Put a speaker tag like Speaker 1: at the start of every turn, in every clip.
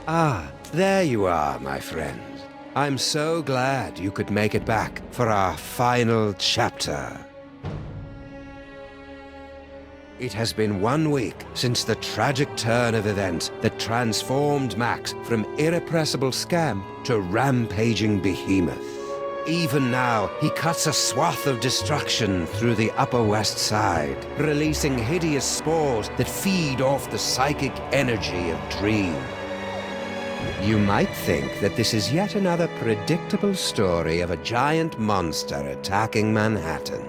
Speaker 1: Ah, there you are, my friend. I'm so glad you could make it back for our final chapter. It has been 1 week since the tragic turn of events that transformed Max from irrepressible scam to rampaging behemoth. Even now, he cuts a swath of destruction through the Upper West Side, releasing hideous spores that feed off the psychic energy of Dream. You might think that this is yet another predictable story of a giant monster attacking Manhattan.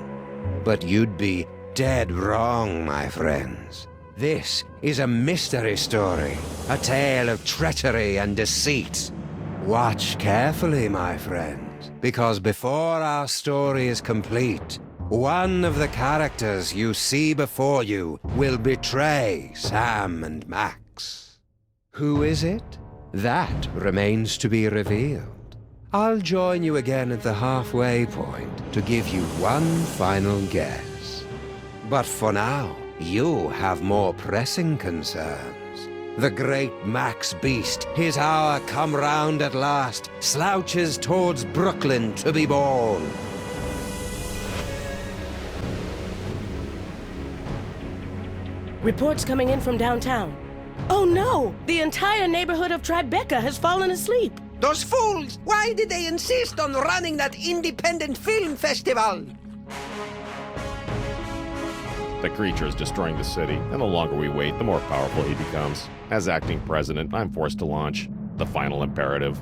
Speaker 1: But you'd be dead wrong, my friends. This is a mystery story, a tale of treachery and deceit. Watch carefully, my friends, because before our story is complete, one of the characters you see before you will betray Sam and Max. Who is it? That remains to be revealed. I'll join you again at the halfway point to give you one final guess. But for now, you have more pressing concerns. The great Max Beast, his hour come round at last, slouches towards Brooklyn to be born.
Speaker 2: Reports coming in from downtown. Oh no! The entire neighborhood of Tribeca has fallen asleep.
Speaker 1: Those fools! Why did they insist on running that independent film festival?
Speaker 3: The creature is destroying the city, and the longer we wait, the more powerful he becomes. As acting president, I'm forced to launch the final imperative.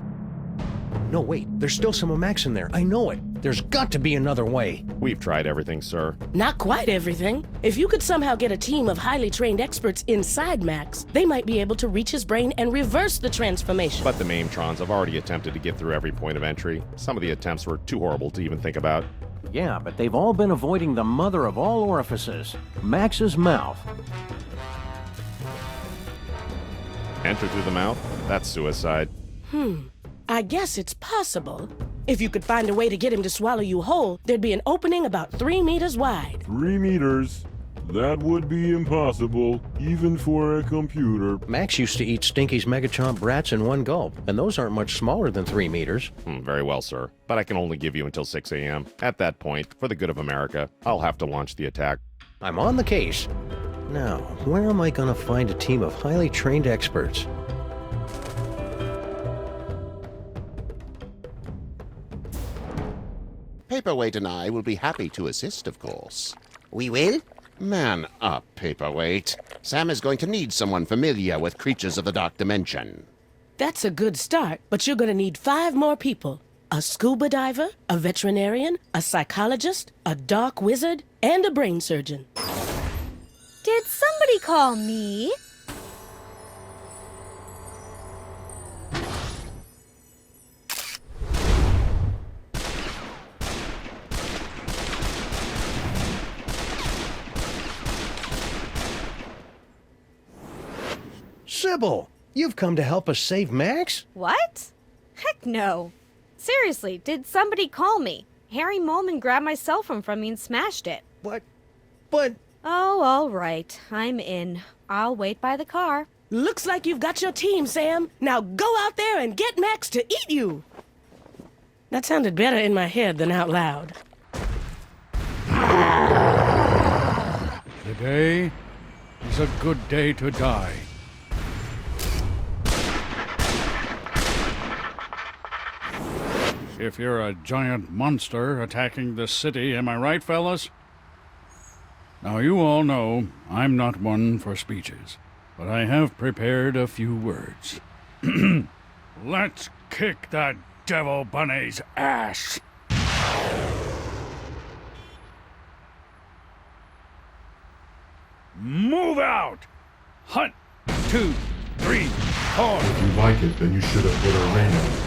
Speaker 4: No, wait. There's still some of Max in there. I know it. There's got to be another way.
Speaker 3: We've tried everything, sir.
Speaker 2: Not quite everything. If you could somehow get a team of highly trained experts inside Max, they might be able to reach his brain and reverse the transformation.
Speaker 3: But the Maimtrons have already attempted to get through every point of entry. Some of the attempts were too horrible to even think about.
Speaker 4: Yeah, but they've all been avoiding the mother of all orifices, Max's mouth.
Speaker 3: Enter through the mouth? That's suicide.
Speaker 2: I guess it's possible. If you could find a way to get him to swallow you whole, there'd be an opening about 3 meters wide.
Speaker 5: 3 meters? That would be impossible, even for a computer.
Speaker 4: Max used to eat Stinky's Megachomp brats in one gulp, and those aren't much smaller than 3 meters.
Speaker 3: Very well, sir. But I can only give you until 6 a.m. At that point, for the good of America, I'll have to launch the attack.
Speaker 4: I'm on the case. Now, where am I going to find a team of highly trained experts?
Speaker 6: Paperweight and I will be happy to assist, of course.
Speaker 1: We will?
Speaker 6: Man up, Paperweight. Sam is going to need someone familiar with creatures of the Dark Dimension.
Speaker 2: That's a good start, but you're gonna need 5 more people. A scuba diver, a veterinarian, a psychologist, a dark wizard, and a brain surgeon.
Speaker 7: Did somebody call me?
Speaker 4: Sybil, you've come to help us save Max?
Speaker 7: What? Heck no. Seriously, did somebody call me? Harry Molman grabbed my cell phone from me and smashed it.
Speaker 4: But...
Speaker 7: Oh, all right. I'm in. I'll wait by the car.
Speaker 2: Looks like you've got your team, Sam. Now go out there and get Max to eat you. That sounded better in my head than out loud.
Speaker 8: Today is a good day to die. If you're a giant monster attacking the city, am I right, fellas? Now, you all know I'm not one for speeches, but I have prepared a few words. Let's kick that devil bunny's ass! Move out! 1, 2, 3, 4.
Speaker 5: If you like it, then you should have put a ring on it.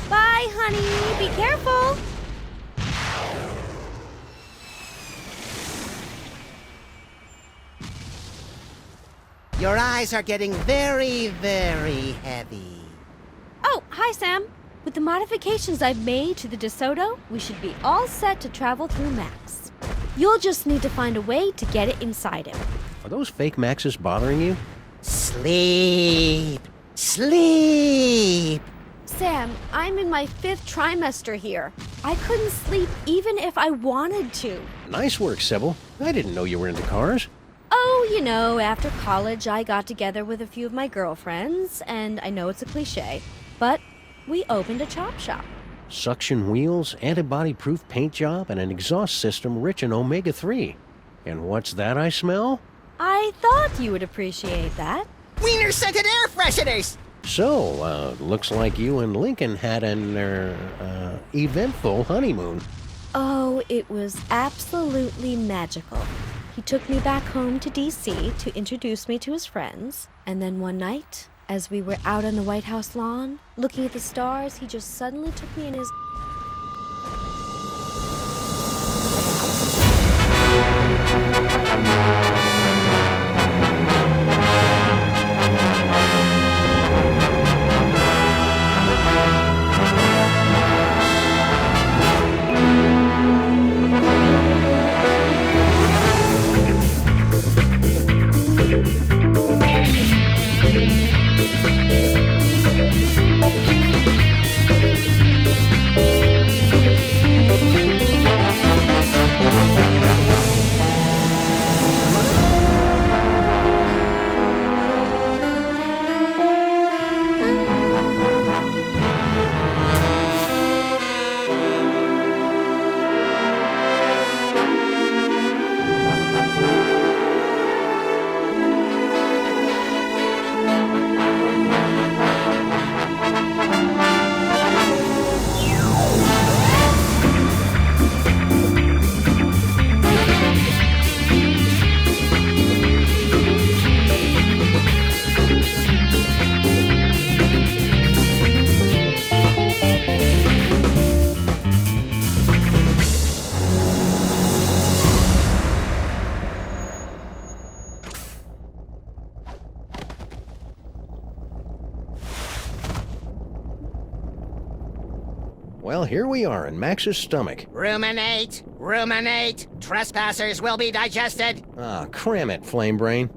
Speaker 7: Bye, honey. Be careful.
Speaker 9: Your eyes are getting very, very heavy.
Speaker 7: Oh, hi, Sam. With the modifications I've made to the DeSoto, we should be all set to travel through Max. You'll just need to find a way to get it inside him.
Speaker 4: Are those fake Maxes bothering you?
Speaker 9: Sleep. Sleep.
Speaker 7: Sam, I'm in my 5th trimester here. I couldn't sleep even if I wanted to.
Speaker 4: Nice work, Sybil. I didn't know you were into cars.
Speaker 7: Oh, you know, after college I got together with a few of my girlfriends, and I know it's a cliche, but we opened a chop shop.
Speaker 4: Suction wheels, antibody-proof paint job, and an exhaust system rich in omega-3. And what's that I smell?
Speaker 7: I thought you would appreciate that.
Speaker 9: Wiener-scented air fresheners.
Speaker 4: So, looks like you and Lincoln had an, eventful honeymoon.
Speaker 7: Oh, it was absolutely magical. He took me back home to D.C. to introduce me to his friends, and then one night, as we were out on the White House lawn, looking at the stars, he just suddenly took me in his...
Speaker 4: Well, here we are in Max's stomach.
Speaker 9: Ruminate. Ruminate. Trespassers will be digested.
Speaker 4: Ah, cram it, Flame Brain.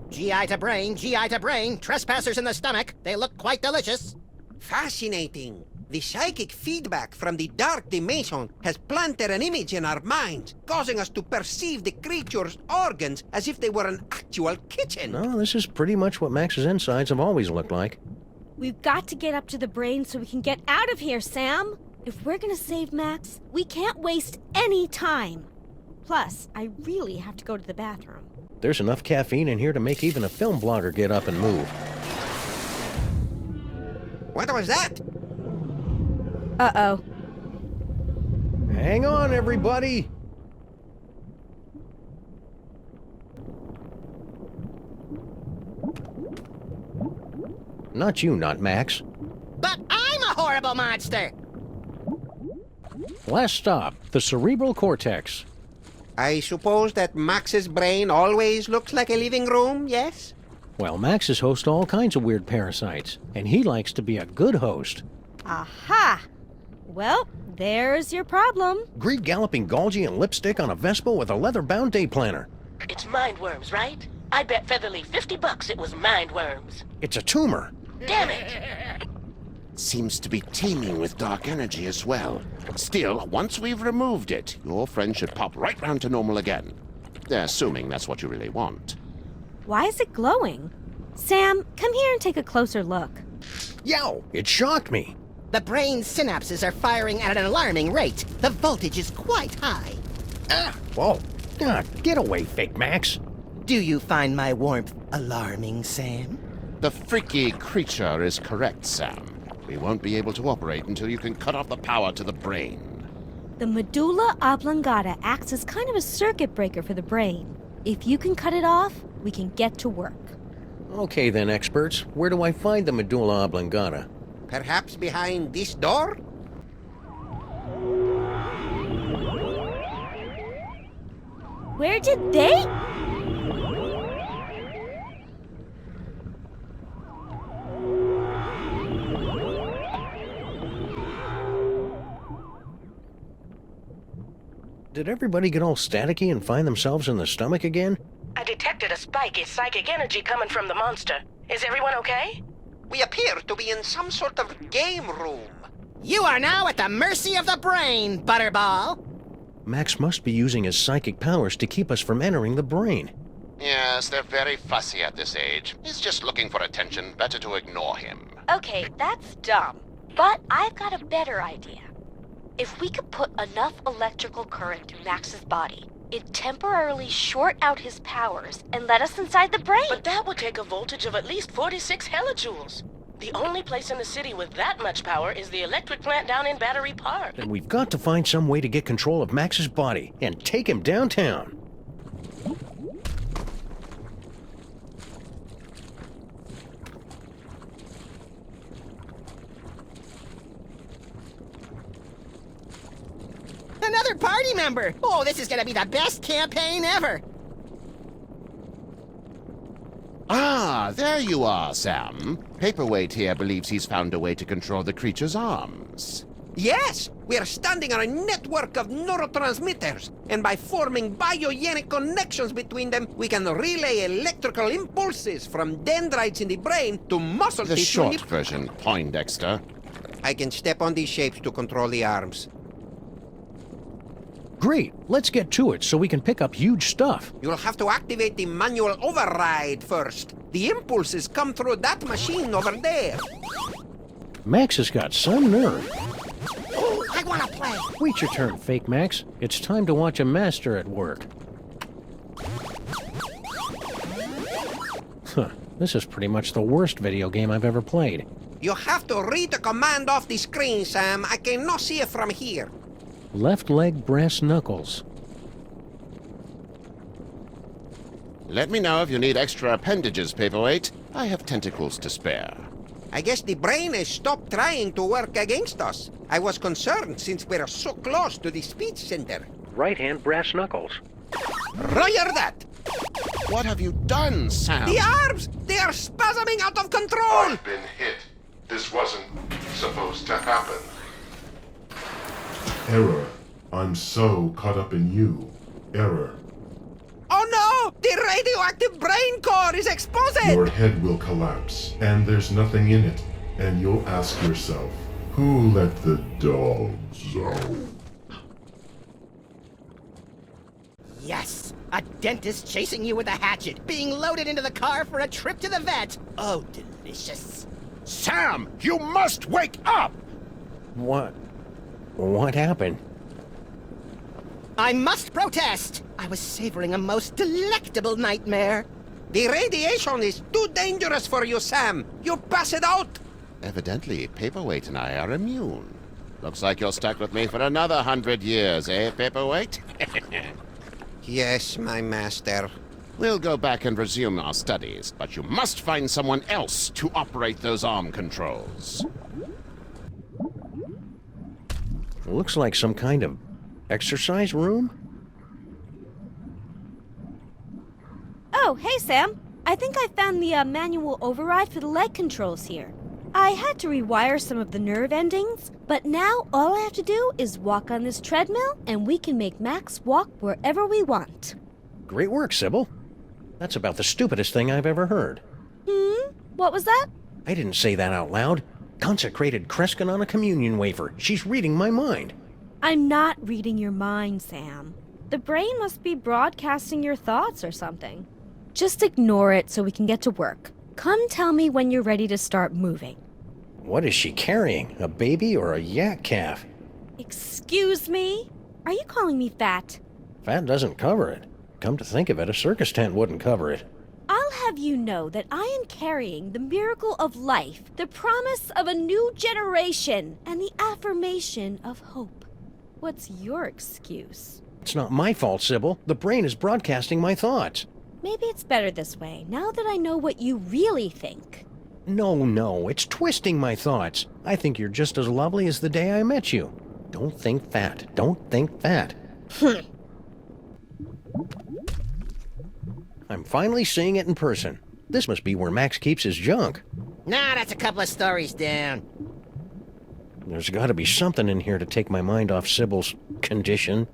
Speaker 9: GI to brain, GI to brain. Trespassers in the stomach. They look quite delicious.
Speaker 10: Fascinating. The psychic feedback from the dark dimension has planted an image in our minds, causing us to perceive the creature's organs as if they were an actual kitchen.
Speaker 4: No, this is pretty much what Max's insides have always looked like.
Speaker 7: We've got to get up to the brain so we can get out of here, Sam. If we're gonna save Max, we can't waste any time. Plus, I really have to go to the bathroom.
Speaker 4: There's enough caffeine in here to make even a film blogger get up and move.
Speaker 10: What was that?
Speaker 7: Uh-oh.
Speaker 4: Hang on, everybody! Not you, not Max.
Speaker 9: But I'm a horrible monster.
Speaker 4: Last stop, the cerebral cortex.
Speaker 10: I suppose that Max's brain always looks like a living room, yes?
Speaker 4: Well, Max is host to all kinds of weird parasites, and he likes to be a good host.
Speaker 7: Aha! Well, there's your problem.
Speaker 4: Greed galloping Golgi and lipstick on a Vespa with a leather-bound day planner.
Speaker 11: It's mindworms, right? I bet Featherly $50 it was mindworms.
Speaker 4: It's a tumor.
Speaker 11: Damn it!
Speaker 6: Seems to be teeming with dark energy as well. Still, once we've removed it, your friend should pop right round to normal again. Assuming that's what you really want.
Speaker 7: Why is it glowing? Sam, come here and take a closer look.
Speaker 4: Yow! It shocked me.
Speaker 9: The brain synapses are firing at an alarming rate. The voltage is quite high.
Speaker 4: Ah! Whoa! Ah, get away, fake Max.
Speaker 9: Do you find my warmth alarming, Sam?
Speaker 6: The freaky creature is correct, Sam. We won't be able to operate until you can cut off the power to the brain.
Speaker 7: The medulla oblongata acts as kind of a circuit breaker for the brain. If you can cut it off, we can get to work.
Speaker 4: Okay then, experts. Where do I find the medulla oblongata?
Speaker 10: Perhaps behind this door?
Speaker 7: Where did they...
Speaker 4: Did everybody get all staticky and find themselves in the stomach again?
Speaker 2: I detected a spike in psychic energy coming from the monster. Is everyone okay?
Speaker 10: We appear to be in some sort of game room.
Speaker 9: You are now at the mercy of the brain, Butterball.
Speaker 4: Max must be using his psychic powers to keep us from entering the brain.
Speaker 6: Yes, they're very fussy at this age. He's just looking for attention. Better to ignore him.
Speaker 7: Okay, that's dumb. But I've got a better idea. If we could put enough electrical current through Max's body, it'd temporarily short out his powers and let us inside the brain.
Speaker 2: But that would take a voltage of at least 46 hellijoules. The only place in the city with that much power is the electric plant down in Battery Park.
Speaker 4: Then we've got to find some way to get control of Max's body and take him downtown.
Speaker 9: Another party member! Oh, this is gonna be the best campaign ever!
Speaker 6: Ah, there you are, Sam. Paperweight here believes he's found a way to control the creature's arms.
Speaker 10: Yes, we are standing on a network of neurotransmitters, and by forming biogenic connections between them, we can relay electrical impulses from dendrites in the brain to muscle
Speaker 6: The
Speaker 10: tissue in
Speaker 6: short version, Poindexter.
Speaker 10: I can step on these shapes to control the arms.
Speaker 4: Great, let's get to it so we can pick up huge stuff.
Speaker 10: You'll have to activate the manual override first. The impulses come through that machine over there.
Speaker 4: Max has got some nerve.
Speaker 9: Oh, I wanna play!
Speaker 4: Wait your turn, Fake Max. It's time to watch a master at work. Huh, this is pretty much the worst video game I've ever played.
Speaker 10: You have to read the command off the screen, Sam. I cannot see it from here.
Speaker 4: Left leg brass knuckles.
Speaker 6: Let me know if you need extra appendages, Paperweight. I have tentacles to spare.
Speaker 10: I guess the brain has stopped trying to work against us. I was concerned since we're so close to the speech center.
Speaker 4: Right hand brass knuckles.
Speaker 10: Roger that!
Speaker 6: What have you done, Sam?
Speaker 10: The arms! They are spasming out of control!
Speaker 12: I've been hit. This wasn't supposed to happen. Error. I'm so caught up in you. Error.
Speaker 10: Oh no! The radioactive brain core is exposed!
Speaker 12: Your head will collapse, and there's nothing in it. And you'll ask yourself, who let the dogs out?
Speaker 9: Yes! A dentist chasing you with a hatchet, being loaded into the car for a trip to the vet. Oh, delicious.
Speaker 6: Sam, you must wake up!
Speaker 4: What happened?
Speaker 9: I must protest! I was savoring a most delectable nightmare.
Speaker 10: The radiation is too dangerous for you, Sam. You'll pass it out.
Speaker 6: Evidently, Paperweight and I are immune. Looks like you're stuck with me for another 100 years, eh, Paperweight?
Speaker 10: Yes, my master.
Speaker 6: We'll go back and resume our studies, but you must find someone else to operate those arm controls.
Speaker 4: Looks like some kind of exercise room?
Speaker 7: Oh, hey, Sam. I think I found the manual override for the leg controls here. I had to rewire some of the nerve endings, but now all I have to do is walk on this treadmill, and we can make Max walk wherever we want.
Speaker 4: Great work, Sybil. That's about the stupidest thing I've ever heard.
Speaker 7: What was that?
Speaker 4: I didn't say that out loud. Consecrated Kreskin on a communion wafer. She's reading my mind.
Speaker 7: I'm not reading your mind, Sam. The brain must be broadcasting your thoughts or something. Just ignore it so we can get to work. Come tell me when you're ready to start moving.
Speaker 4: What is she carrying? A baby or a yak calf?
Speaker 7: Excuse me? Are you calling me fat?
Speaker 4: Fat doesn't cover it. Come to think of it, a circus tent wouldn't cover it.
Speaker 7: I'll have you know that I am carrying the miracle of life, the promise of a new generation, and the affirmation of hope. What's your excuse?
Speaker 4: It's not my fault, Sybil. The brain is broadcasting my thoughts.
Speaker 7: Maybe it's better this way, now that I know what you really think.
Speaker 4: No, it's twisting my thoughts. I think you're just as lovely as the day I met you. Don't think fat. Don't think fat. I'm finally seeing it in person. This must be where Max keeps his junk.
Speaker 9: Nah, that's a couple of stories down.
Speaker 4: There's got to be something in here to take my mind off Sybil's condition.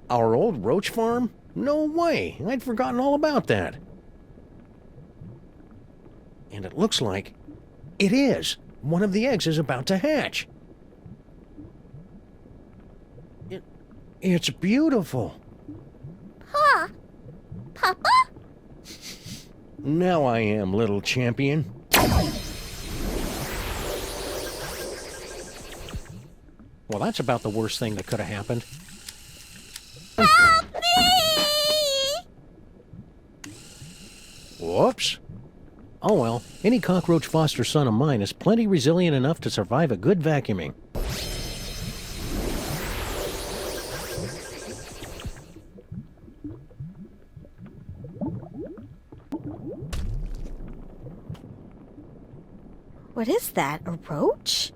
Speaker 4: Our old roach farm? No way. I'd forgotten all about that. And it looks like it is. One of the eggs is about to hatch. It's beautiful.
Speaker 7: Huh? Papa?
Speaker 4: Now I am, little champion. Well, that's about the worst thing that could have happened.
Speaker 7: Help me!
Speaker 4: Whoops. Oh well, any cockroach foster son of mine is plenty resilient enough to survive a good vacuuming.
Speaker 7: What is that? A roach?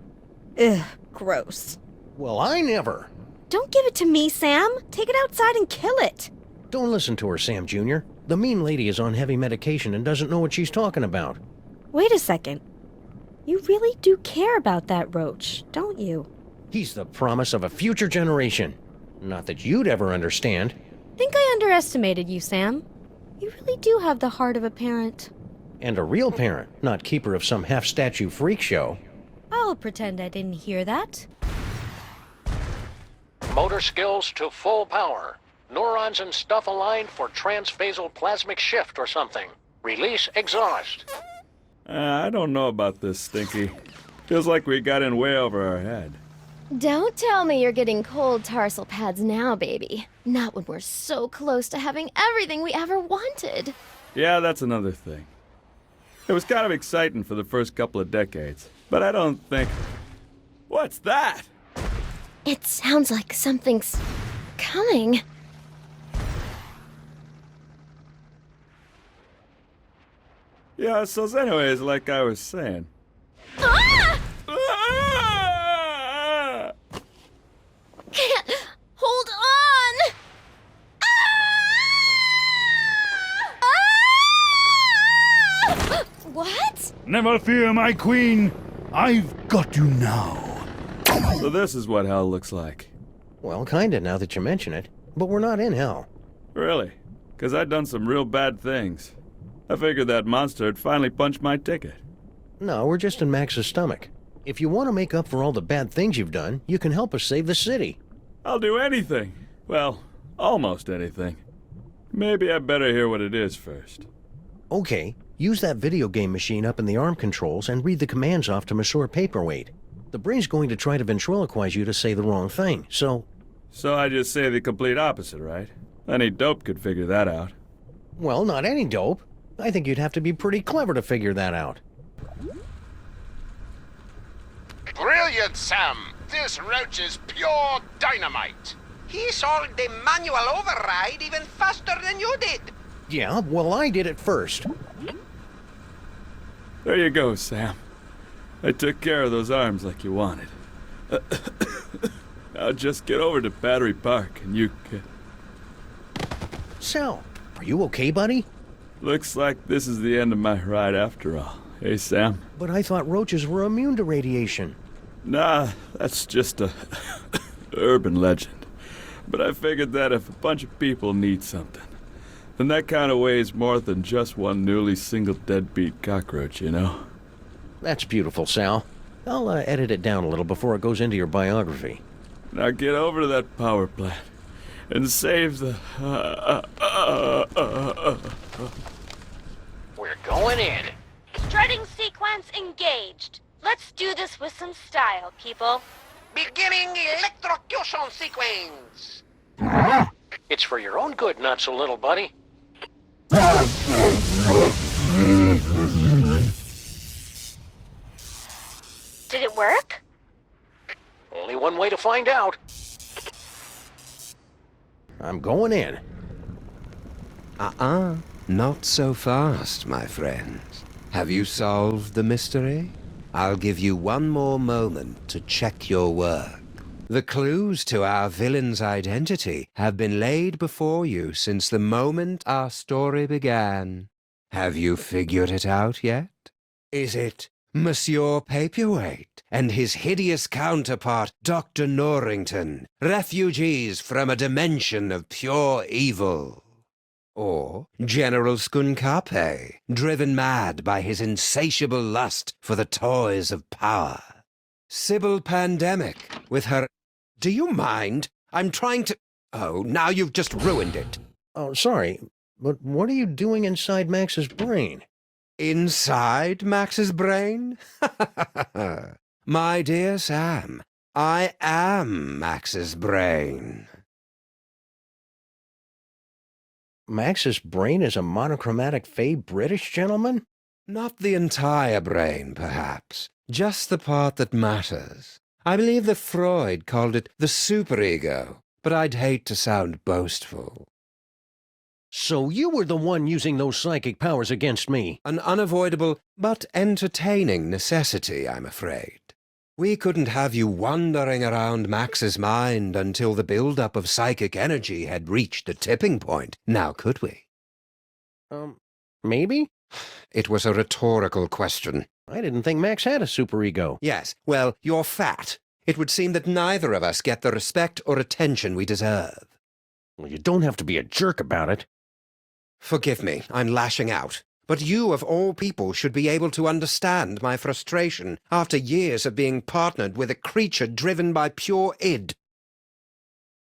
Speaker 7: Ugh, gross.
Speaker 4: Well, I never.
Speaker 7: Don't give it to me, Sam. Take it outside and kill it.
Speaker 4: Don't listen to her, Sam Jr. The mean lady is on heavy medication and doesn't know what she's talking about.
Speaker 7: Wait a second. You really do care about that roach, don't you?
Speaker 4: He's the promise of a future generation. Not that you'd ever understand.
Speaker 7: Think I underestimated you, Sam. You really do have the heart of a parent.
Speaker 4: And a real parent, not keeper of some half-statue freak show.
Speaker 7: I'll pretend I didn't hear that.
Speaker 4: Motor skills to full power. Neurons and stuff aligned for transphasal plasmic shift or something. Release exhaust.
Speaker 5: I don't know about this, Stinky. Feels like we got in way over our head.
Speaker 13: Don't tell me you're getting cold tarsal pads now, baby. Not when we're so close to having everything we ever wanted.
Speaker 5: Yeah, that's another thing. It was kind of exciting for the first couple of decades, but I don't think... What's that?
Speaker 13: It sounds like something's coming.
Speaker 5: Yeah, so anyways, like I was saying...
Speaker 13: Ah!
Speaker 5: Ah!
Speaker 13: Can't hold on! Ah! What?
Speaker 8: Never fear, my queen. I've got you now.
Speaker 5: So this is what hell looks like.
Speaker 4: Well, kinda, now that you mention it. But we're not in hell.
Speaker 5: Really? Because I'd done some real bad things. I figured that monster had finally punched my ticket.
Speaker 4: No, we're just in Max's stomach. If you want to make up for all the bad things you've done, you can help us save the city.
Speaker 5: I'll do anything. Well, almost anything. Maybe I better hear what it is first.
Speaker 4: Okay, use that video game machine up in the arm controls and read the commands off to Monsieur Paperweight. The brain's going to try to ventriloquize you to say the wrong thing, so...
Speaker 5: So I just say the complete opposite, right? Any dope could figure that out.
Speaker 4: Well, not any dope. I think you'd have to be pretty clever to figure that out.
Speaker 6: Brilliant, Sam! This roach is pure dynamite!
Speaker 10: He solved the manual override even faster than you did.
Speaker 4: Yeah, well, I did it first.
Speaker 5: There you go, Sam. I took care of those arms like you wanted. Now just get over to Battery Park and you can...
Speaker 4: Sal, are you okay, buddy?
Speaker 5: Looks like this is the end of my ride after all. Hey, Sam?
Speaker 4: But I thought roaches were immune to radiation.
Speaker 5: Nah, that's just a urban legend. But I figured that if a bunch of people need something, then that kind of weighs more than just one newly single deadbeat cockroach, you know?
Speaker 4: That's beautiful, Sal. I'll edit it down a little before it goes into your biography.
Speaker 5: Now get over to that power plant and save the...
Speaker 4: We're going in.
Speaker 11: Strutting sequence engaged. Let's do this with some style, people.
Speaker 10: Beginning electrocution sequence.
Speaker 4: It's for your own good, not so little buddy.
Speaker 11: Did it work?
Speaker 4: Only one way to find out. I'm going in.
Speaker 1: Not so fast, my friends. Have you solved the mystery? I'll give you one more moment to check your work. The clues to our villain's identity have been laid before you since the moment our story began. Have you figured it out yet? Is it Monsieur Paperweight, and his hideous counterpart, Dr. Norrington, refugees from a dimension of pure evil. Or General Skunkape, driven mad by his insatiable lust for the toys of power. Sybil Pandemic, with her... Do you mind? I'm trying to... Oh, now you've just ruined it.
Speaker 4: Oh, sorry, but what are you doing inside Max's brain?
Speaker 1: Inside Max's brain? My dear Sam, I am Max's brain.
Speaker 4: Max's brain is a monochromatic fey British gentleman?
Speaker 1: Not the entire brain, perhaps. Just the part that matters. I believe that Freud called it the superego, but I'd hate to sound boastful.
Speaker 4: So you were the one using those psychic powers against me?
Speaker 1: An unavoidable but entertaining necessity, I'm afraid. We couldn't have you wandering around Max's mind until the build-up of psychic energy had reached a tipping point, now could we?
Speaker 4: Maybe?
Speaker 1: It was a rhetorical question.
Speaker 4: I didn't think Max had a superego.
Speaker 1: Yes, well, you're fat. It would seem that neither of us get the respect or attention we deserve.
Speaker 4: Well, you don't have to be a jerk about it.
Speaker 1: Forgive me, I'm lashing out. But you, of all people, should be able to understand my frustration after years of being partnered with a creature driven by pure id.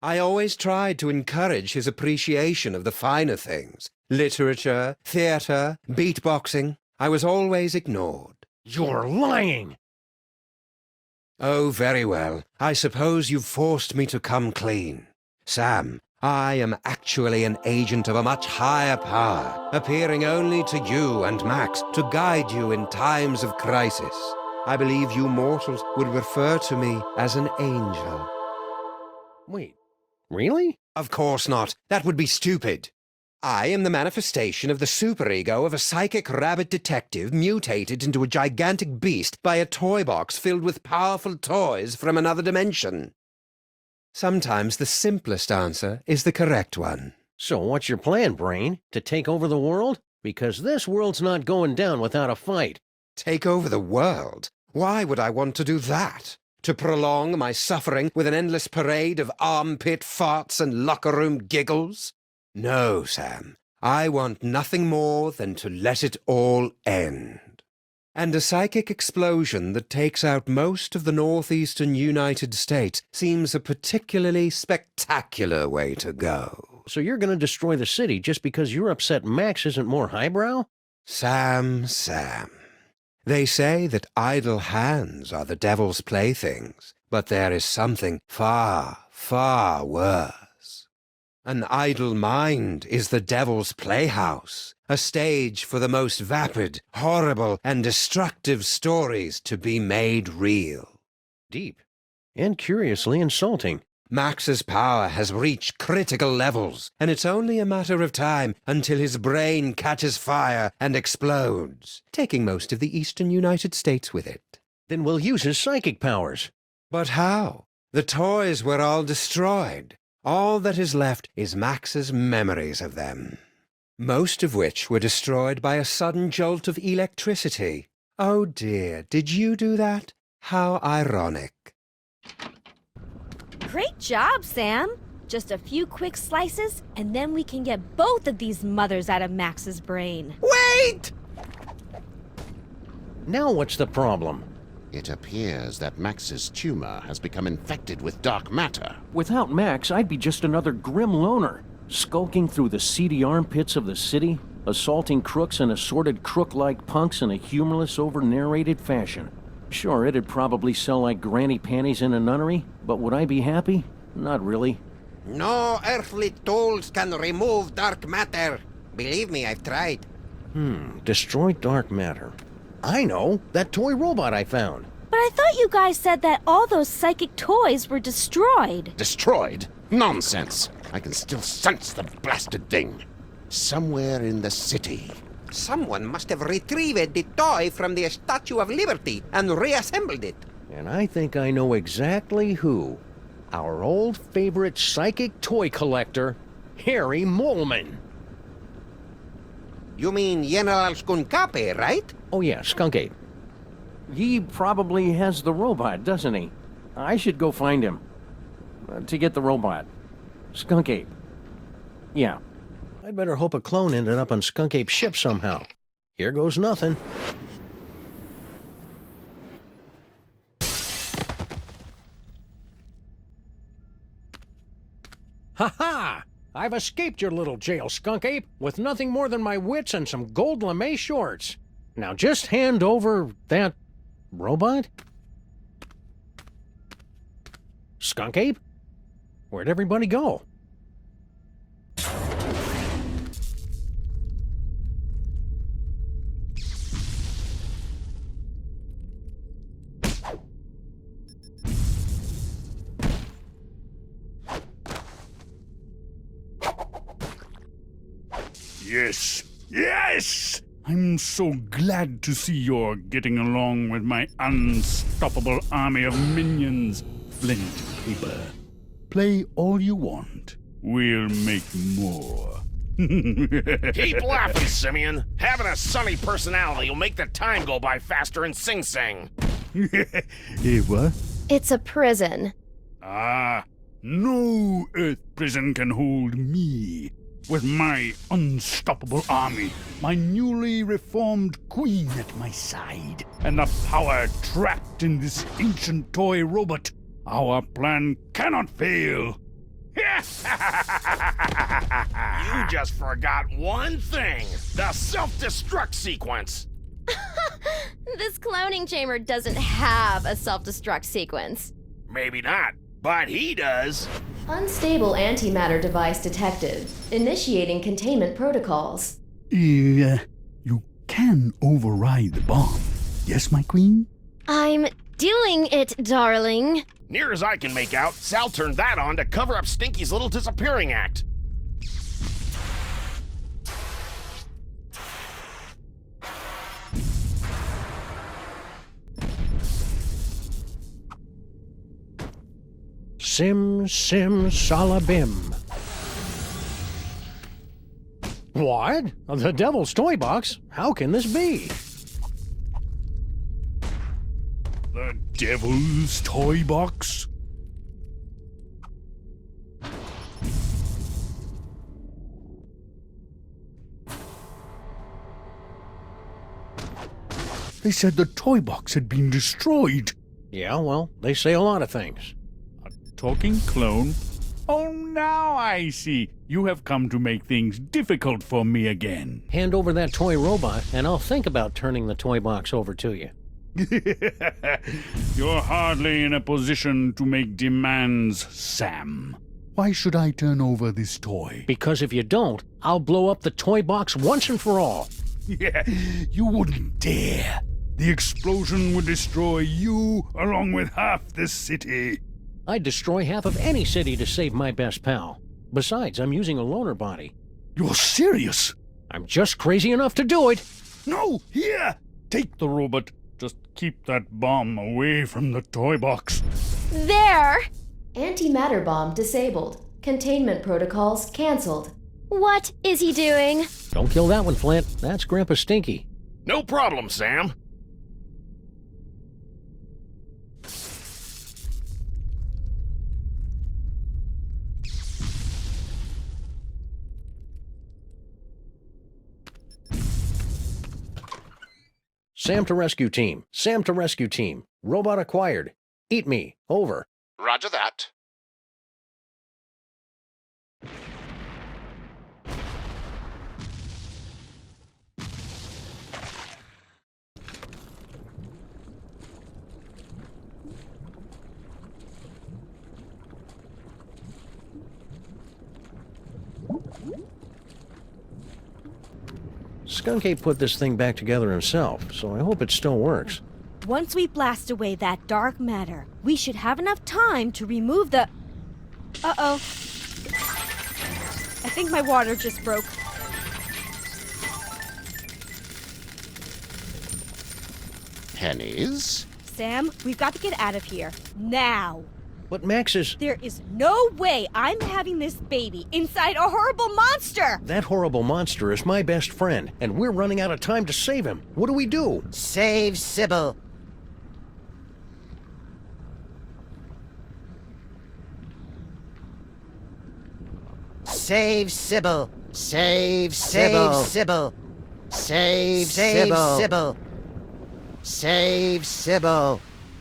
Speaker 1: I always tried to encourage his appreciation of the finer things. Literature, theatre, beatboxing. I was always ignored.
Speaker 4: You're lying!
Speaker 1: Oh, very well. I suppose you've forced me to come clean. Sam, I am actually an agent of a much higher power, appearing only to you and Max to guide you in times of crisis. I believe you mortals would refer to me as an angel.
Speaker 4: Wait, really?
Speaker 1: Of course not. That would be stupid. I am the manifestation of the superego of a psychic rabbit detective mutated into a gigantic beast by a toy box filled with powerful toys from another dimension. Sometimes the simplest answer is the correct one.
Speaker 4: So what's your plan, Brain? To take over the world? Because this world's not going down without a fight.
Speaker 1: Take over the world? Why would I want to do that? To prolong my suffering with an endless parade of armpit farts and locker room giggles? No, Sam. I want nothing more than to let it all end. And a psychic explosion that takes out most of the northeastern United States seems a particularly spectacular way to go.
Speaker 4: So you're going to destroy the city just because you're upset Max isn't more highbrow?
Speaker 1: Sam. They say that idle hands are the devil's playthings, but there is something far, far worse. An idle mind is the devil's playhouse, a stage for the most vapid, horrible, and destructive stories to be made real.
Speaker 4: Deep. And curiously insulting.
Speaker 1: Max's power has reached critical levels, and it's only a matter of time until his brain catches fire and explodes, taking most of the eastern United States with it.
Speaker 4: Then we'll use his psychic powers.
Speaker 1: But how? The toys were all destroyed. All that is left is Max's memories of them, most of which were destroyed by a sudden jolt of electricity. Oh dear, did you do that? How ironic.
Speaker 7: Great job, Sam. Just a few quick slices, and then we can get both of these mothers out of Max's brain.
Speaker 10: Wait!
Speaker 4: Now what's the problem?
Speaker 6: It appears that Max's tumor has become infected with dark matter.
Speaker 14: Without Max, I'd be just another grim loner, skulking through the seedy armpits of the city, assaulting crooks and assorted crook-like punks in a humorless, over-narrated fashion. Sure, it'd probably sell like granny panties in a nunnery, but would I be happy? Not really.
Speaker 10: No earthly tools can remove dark matter. Believe me, I've tried.
Speaker 4: Destroy dark matter. I know, that toy robot I found.
Speaker 7: But I thought you guys said that all those psychic toys were destroyed.
Speaker 6: Destroyed? Nonsense! I can still sense the blasted thing. Somewhere in the city.
Speaker 10: Someone must have retrieved the toy from the Statue of Liberty and reassembled it.
Speaker 4: And I think I know exactly who. Our old favorite psychic toy collector, Harry Molman.
Speaker 10: You mean General Skunkape, right?
Speaker 4: Oh yeah, Skunk Ape.
Speaker 14: He probably has the robot, doesn't he? I should go find him. To get the robot. Skunk Ape. Yeah.
Speaker 4: I'd better hope a clone ended up on Skunk Ape's ship somehow. Here goes nothing. Ha-ha! I've escaped your little jail, Skunk Ape, with nothing more than my wits and some gold lame shorts. Now just hand over that... robot? Skunk Ape? Where'd everybody go?
Speaker 8: Yes, yes! I'm so glad to see you're getting along with my unstoppable army of minions. Flint paper. Play all you want. We'll make more.
Speaker 15: Keep laughing, Simeon. Having a sunny personality will make the time go by faster in Sing Sing.
Speaker 8: What?
Speaker 13: It's a prison.
Speaker 8: Ah, no Earth prison can hold me. With my unstoppable army, my newly reformed queen at my side, and the power trapped in this ancient toy robot, our plan cannot fail.
Speaker 15: You just forgot one thing. The self-destruct sequence.
Speaker 13: This cloning chamber doesn't have a self-destruct sequence.
Speaker 15: Maybe not, but he does.
Speaker 13: Unstable antimatter device detected. Initiating containment protocols.
Speaker 8: You can override the bomb. Yes, my queen?
Speaker 13: I'm doing it, darling.
Speaker 15: Near as I can make out, Sal turned that on to cover up Stinky's little disappearing act.
Speaker 4: Sim, sim, salabim. What? The Devil's Toy Box? How can this be?
Speaker 8: The Devil's Toy Box? They said the toy box had been destroyed.
Speaker 4: Yeah, well, they say a lot of things.
Speaker 8: A talking clone? Oh, now I see. You have come to make things difficult for me again.
Speaker 4: Hand over that toy robot, and I'll think about turning the toy box over to you.
Speaker 8: You're hardly in a position to make demands, Sam. Why should I turn over this toy?
Speaker 4: Because if you don't, I'll blow up the toy box once and for all.
Speaker 8: Yeah, you wouldn't dare. The explosion would destroy you along with half the city.
Speaker 4: I'd destroy half of any city to save my best pal. Besides, I'm using a loaner body.
Speaker 8: You're serious?
Speaker 4: I'm just crazy enough to do it.
Speaker 8: No, here! Take the robot. Just keep that bomb away from the toy box.
Speaker 13: There! Antimatter bomb disabled. Containment protocols cancelled. What is he doing?
Speaker 4: Don't kill that one, Flint. That's Grandpa Stinky.
Speaker 15: No problem, Sam.
Speaker 4: Sam to rescue team. Sam to rescue team. Robot acquired. Eat me. Over.
Speaker 6: Roger that.
Speaker 4: Skunk Ape put this thing back together himself, so I hope it still works.
Speaker 16: Once we blast away that dark matter, we should have enough time to remove the... Uh-oh. I think my water just broke.
Speaker 6: Pennies?
Speaker 16: Sam, we've got to get out of here. Now.
Speaker 4: But Max is...
Speaker 16: There is no way I'm having this baby inside a horrible monster!
Speaker 4: That horrible monster is my best friend, and we're running out of time to save him. What do we do?
Speaker 9: Save Sybil. Save Sybil. Save Sybil. Save Sybil. Save Sybil.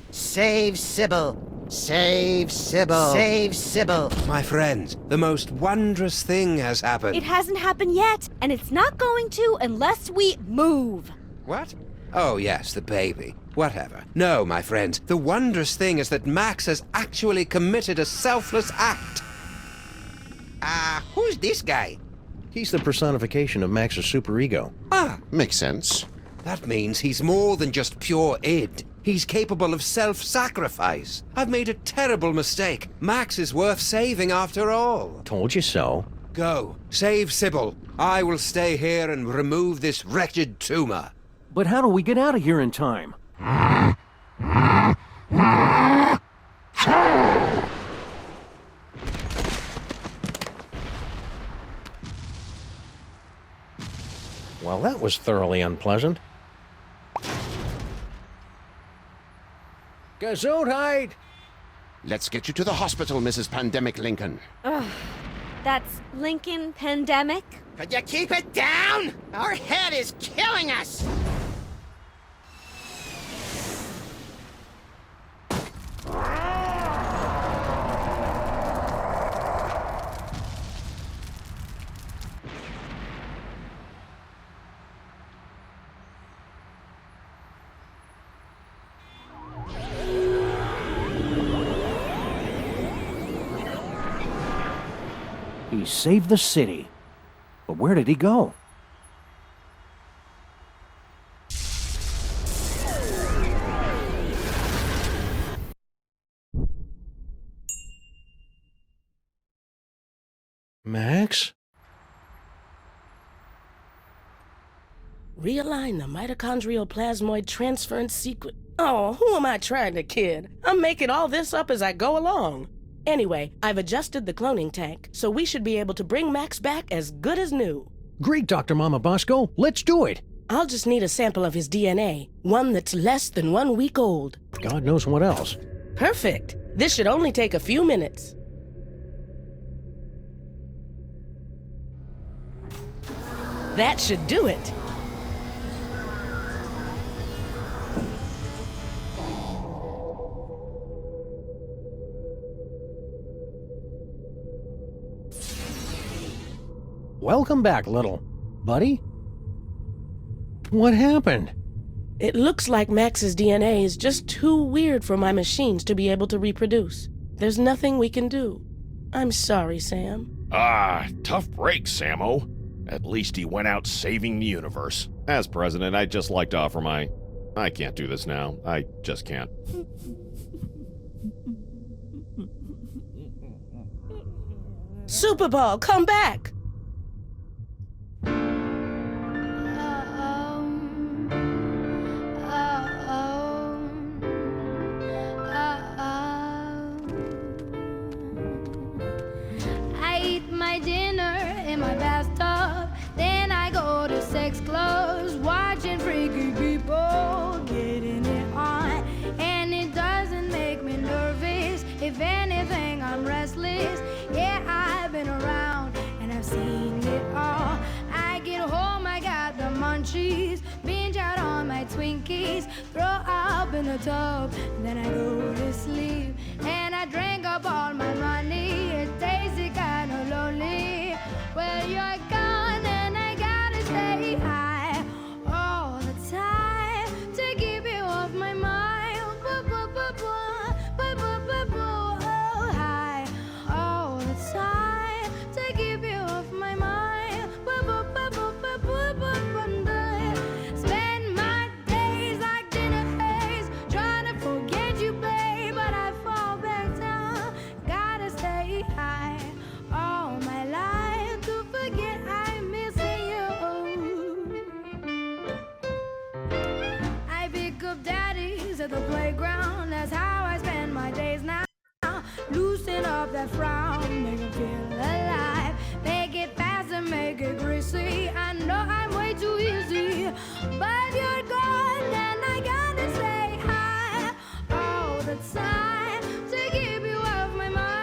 Speaker 9: Save Sybil. Save Sybil. Save Sybil.
Speaker 1: My friends, the most wondrous thing has happened.
Speaker 16: It hasn't happened yet, and it's not going to unless we move.
Speaker 1: What? Oh, yes, the baby. Whatever. No, my friends, the wondrous thing is that Max has actually committed a selfless act. Who's this guy?
Speaker 4: He's the personification of Max's superego.
Speaker 6: Makes sense.
Speaker 1: That means he's more than just pure id. He's capable of self-sacrifice. I've made a terrible mistake. Max is worth saving after all.
Speaker 4: Told you so.
Speaker 1: Go. Save Sybil. I will stay here and remove this wretched tumor.
Speaker 14: But how do we get out of here in time?
Speaker 4: Well, that was thoroughly unpleasant. Gesundheit!
Speaker 6: Let's get you to the hospital, Mrs. Pandemic Lincoln.
Speaker 16: Ugh. That's Lincoln Pandemic?
Speaker 9: Could you keep it down? Our head is killing us!
Speaker 14: He saved the city. But where did he go?
Speaker 4: Max?
Speaker 2: Realign the mitochondrial plasmoid transference sequence. Oh, who am I trying to kid? I'm making all this up as I go along. Anyway, I've adjusted the cloning tank, so we should be able to bring Max back as good as new.
Speaker 4: Great, Dr. Mama Bosco. Let's do it.
Speaker 2: I'll just need a sample of his DNA, one that's less than 1 week old.
Speaker 4: God knows what else.
Speaker 2: Perfect. This should only take a few minutes. That should do it.
Speaker 4: Welcome back, little buddy. What happened?
Speaker 2: It looks like Max's DNA is just too weird for my machines to be able to reproduce. There's nothing we can do. I'm sorry, Sam.
Speaker 15: Tough break, Sammo. At least he went out saving the universe.
Speaker 3: As president, I'd just like to offer my... I can't do this now. I just can't.
Speaker 2: Super Ball, come back!
Speaker 17: I eat my dinner in my bathtub, then I go to sex clubs, watching freaky people getting it on, and it doesn't make me nervous. If anything, I'm restless. Yeah, I've been around and I've seen it all. I get home, I got the munchies, binge out on my Twinkies, throw up in the tub, then I go to sleep, and I drink up all my money. It tastes kinda lonely. Well, you're gone and I gotta stay high all the time to keep you off my mind. Oh, high all the time to keep you off my mind. Spend my days like dinner haze, trying to forget you, babe, but I fall back down. Gotta stay high all my life to forget I'm missing you. I pick up daddies at the playground, that's how I spend my days now. Loosen up that frown, make them feel alive. Make it fast and make it greasy. I know I'm way too easy, but you're gone and I gotta stay high all the time to keep you off my mind.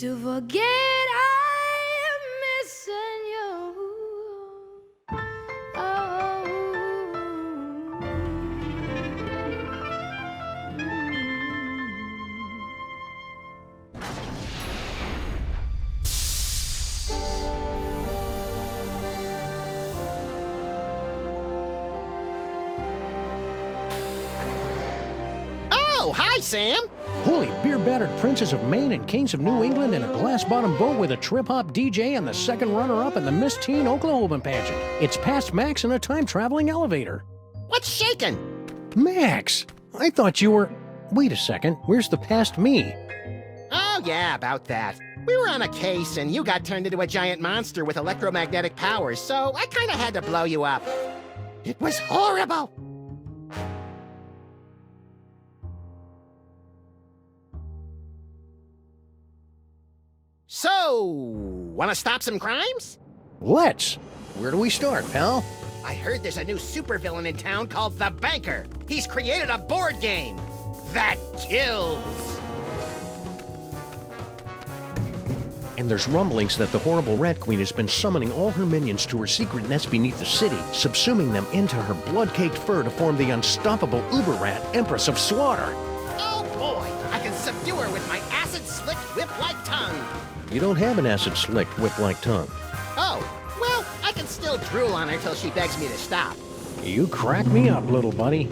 Speaker 17: to forget I'm missing you. Oh.
Speaker 9: Oh, hi, Sam.
Speaker 4: Holy beer-battered princes of Maine and kings of New England in a glass-bottom boat with a trip-hop DJ and the second runner-up in the Miss Teen Oklahoma pageant. It's past Max in a time-traveling elevator.
Speaker 9: What's shaking?
Speaker 4: Max! I thought you were... Wait a second, where's the past me?
Speaker 9: Oh, yeah, about that. We were on a case, and you got turned into a giant monster with electromagnetic powers, so I kinda had to blow you up. It was horrible! So, wanna stop some crimes?
Speaker 4: Let's! Where do we start, pal?
Speaker 9: I heard there's a new supervillain in town called the Banker. He's created a board game that kills.
Speaker 4: And there's rumblings that the horrible Rat Queen has been summoning all her minions to her secret nest beneath the city, subsuming them into her blood-caked fur to form the unstoppable Uber-Rat, Empress of Slaughter.
Speaker 9: Oh boy, I can subdue her with my acid-slicked whip-like tongue.
Speaker 4: You don't have an acid-slicked whip-like tongue.
Speaker 9: Oh, well, I can still drool on her till she begs me to stop.
Speaker 4: You crack me up, little buddy.